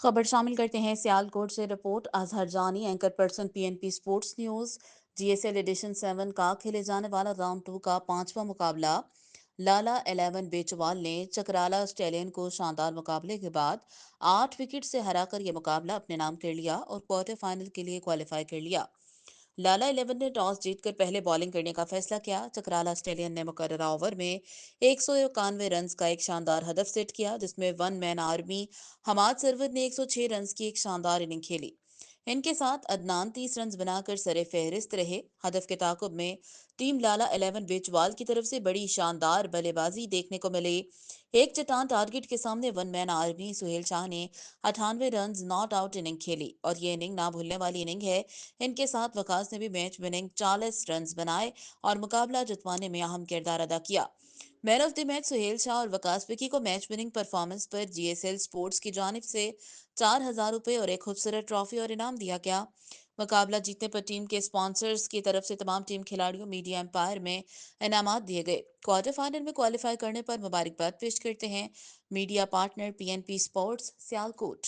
खबर शामिल करते हैं सियालकोट से। Report Azhar Jani, anchor person PNP sports news. GSL edition 7 का खेले जाने वाला राउंड 2 का पांचवा मुकाबला लाला 11 बेचवाल ने चकराला स्टेलियन को शानदार मुकाबले के बाद 8 विकेट से हराकर यह मुकाबला अपने नाम कर लिया और क्वार्टर फाइनल के लिए क्वालिफाई कर लिया। लाला 11 ने टॉस जीतकर पहले बॉलिंग करने का फैसला किया। चकराला स्टेलियन ने मुकर्ररा ओवर में 191 रन का एक शानदार हदफ सेट किया, जिसमें one man army Hammad Sarwar ने 106 रन की एक शानदार इनिंग खेली। इनके साथ अदनान 30 रन बनाकर सरे फहरिस्त रहे। हदफ के ताकुब में टीम लाला 11 बेचवाल की तरफ से बड़ी शानदार बल्लेबाजी देखने को मिली। एक चट्टान टारगेट के सामने one man army Suhail Shah ने 98 रन नॉट आउट इनिंग खेली और ये इनिंग ना भूलने वाली इनिंग है। इनके साथ वकास ने भी मैच विनिंग 40 रन बनाए और मुकाबला जितवाने में अहम किरदार अदा किया। Man of the match Suhail Shah और वकास विकी को मैच विनिंग परफॉर्मेंस पर जीएसएल स्पोर्ट्स की जानिब से 4,000 रुपए और एक खूबसूरत ट्रॉफी और इनाम दिया गया। मुकाबला जीतने पर टीम के स्पॉन्सर्स की तरफ से तमाम टीम खिलाड़ियों मीडिया एम्पायर में इनामात दिए गए। क्वार्टर फाइनल में क्वालिफाई करने पर मुबारकबाद पेश करते हैं media partner PNP sports Sialkot.